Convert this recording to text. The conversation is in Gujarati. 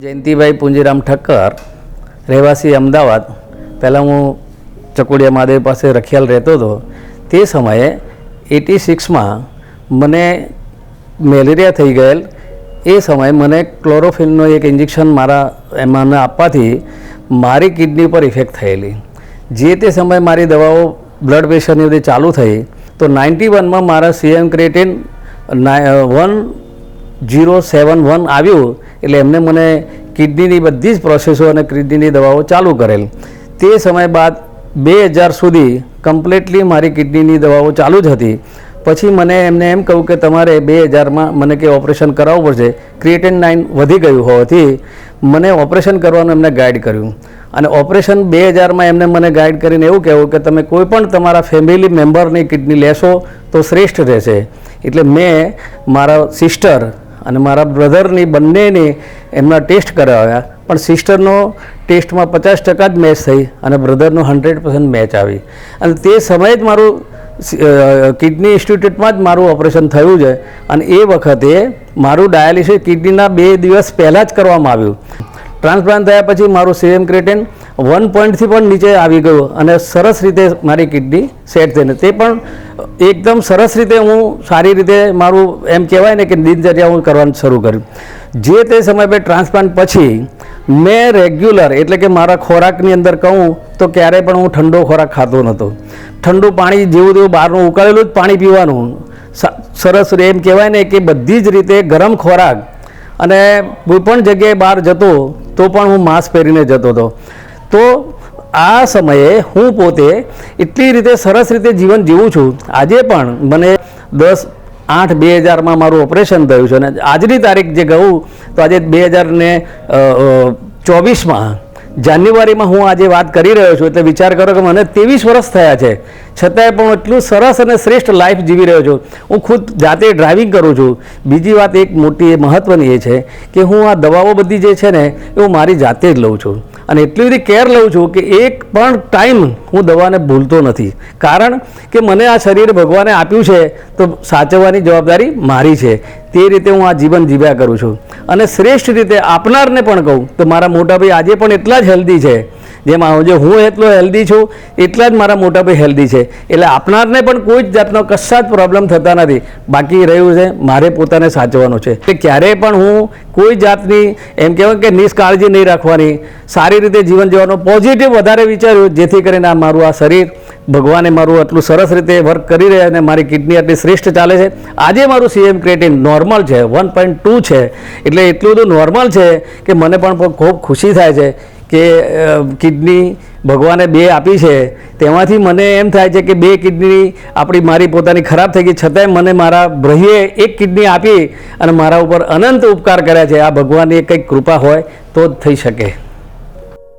જયંતિભાઈ પુંજીરામ ઠક્કર, રહેવાસી અમદાવાદ. પહેલાં હું ચકોડિયા મહાદેવ પાસે રખિયાલ રહેતો હતો. તે સમયે 86માં મને મેલેરિયા થઈ ગયેલ. એ સમયે મને ક્લોરોફિલનો એક ઇન્જેક્શન એમાં આપવાથી મારી કિડની પર ઇફેક્ટ થયેલી. જે તે સમયે મારી દવાઓ બ્લડ પ્રેશરની બધી ચાલુ થઈ તો 91માં મારા CM ક્રિએટિન 1071 આવ્યું. એટલે એમને મને કિડનીની બધી જ પ્રોસેસો અને કિડનીની દવાઓ ચાલુ કરેલ. તે સમય બાદ 2000 સુધી કમ્પ્લીટલી મારી કિડનીની દવાઓ ચાલુ જ હતી. પછી મને એમને એમ કહ્યું કે તમારે 2000માં મને કે ઓપરેશન કરાવવું પડશે. ક્રિએટિન 9 વધી ગયું હોવાથી મને ઓપરેશન કરવાનું એમને ગાઈડ કર્યું. અને ઓપરેશન 2000માં એમને મને ગાઈડ કરીને એવું કહેવું કે તમે કોઈ પણ તમારા ફેમિલી મેમ્બરની કિડની લેશો તો શ્રેષ્ઠ રહેશે. એટલે મેં મારા સિસ્ટર અને મારા બ્રધરની બંનેની એમના ટેસ્ટ કરાવ્યા. પણ સિસ્ટરનો ટેસ્ટમાં 50% જ મેચ થઈ અને બ્રધરનો 100% મેચ આવી. અને તે સમયે જ મારું કિડની ઇન્સ્ટિટ્યૂટમાં જ મારું ઓપરેશન થયું છે. અને એ વખતે મારું ડાયાલિસિસ કિડનીના 2 દિવસ પહેલાં જ કરવામાં આવ્યું. ટ્રાન્સપ્લાન્ટ થયા પછી મારું CM ક્રિએટિન 1 પોઈન્ટથી પણ નીચે આવી ગયું અને સરસ રીતે મારી કિડની સેટ થઈને તે પણ એકદમ સરસ રીતે હું સારી રીતે મારું એમ કહેવાય ને કે દિનચર્યા હું કરવાનું શરૂ કર્યું. જે તે સમય પર ટ્રાન્સપ્લાન્ટ પછી મેં રેગ્યુલર એટલે કે મારા ખોરાકની અંદર કહું તો ક્યારેય પણ હું ઠંડો ખોરાક ખાતો નહોતો. ઠંડુ પાણી જેવું તેવું બહારનું ઉકાળેલું જ પાણી પીવાનું. સરસ એમ કહેવાય ને કે બધી જ રીતે ગરમ ખોરાક. અને કોઈ પણ જગ્યાએ બહાર જતો તો પણ હું માસ્ક પહેરીને જતો હતો. તો આ સમયે હું પોતે એટલી રીતે સરસ રીતે જીવન જીવું છું. આજે પણ મને 10/8/2000માં મારું ઓપરેશન થયું છે. અને આજની તારીખ જે કહું તો આજે 2024માં જાન્યુઆરીમાં હું આજે વાત કરી રહ્યો છું. એટલે વિચાર કરો કે મને 23 વર્ષ થયા છે, છતાંય પણ એટલું સરસ અને શ્રેષ્ઠ લાઈફ જીવી રહ્યો છું. હું ખુદ જાતે ડ્રાઇવિંગ કરું છું. બીજી વાત એક મોટી મહત્ત્વની એ છે કે હું આ દવાઓ બધી જે છે ને એ હું મારી જાતે જ લઉં છું. અને એટલી બધી કેર લઉં છું કે એક પણ ટાઈમ હું દવાને ભૂલતો નથી. કારણ કે મને આ શરીર ભગવાને આપ્યું છે તો સાચવવાની જવાબદારી મારી છે. તે રીતે હું આ જીવન જીવ્યા કરું છું. અને શ્રેષ્ઠ રીતે આપનારને પણ કહું તો મારા મોટાભાઈ આજે પણ એટલા જ હેલ્ધી છે. જેમ હું એટલો હેલ્ધી છું એટલા જ મારા મોટાભાઈ હેલ્ધી છે. એટલે આપનારને પણ કોઈ જ જાતનો કશા જ પ્રોબ્લેમ થતા નથી. બાકી રહ્યું છે મારે પોતાને સાચવવાનું છે કે ક્યારેય પણ હું કોઈ જાતની એમ કહેવાય કે નિષ્કાળજી નહીં રાખવાની, સારી રીતે જીવન જીવવાનું પોઝિટિવ વધારે વિચાર્યું. જેથી કરીને આ મારું આ શરીર ભગવાને મારું આટલું સરસ રીતે વર્ક કરી રહ્યા અને મારી કિડની આટલી શ્રેષ્ઠ ચાલે છે. આજે મારું CM ક્રિએટિન નોર્મલ છે, 1.2 છે. એટલે એટલું બધું નોર્મલ છે કે મને પણ ખૂબ ખુશી થાય છે કે કિડની ભગવાને 2 આપી છે. તેમાંથી મને એમ થાય છે કે 2 કિડની મારી પોતાની ખરાબ થઈ ગઈ, છતાંય મને મારા ભાઈએ 1 કિડની આપી અને મારા ઉપર અનંત ઉપકાર કર્યા છે. આ ભગવાનની કંઈક કૃપા હોય તો જ થઈ શકે.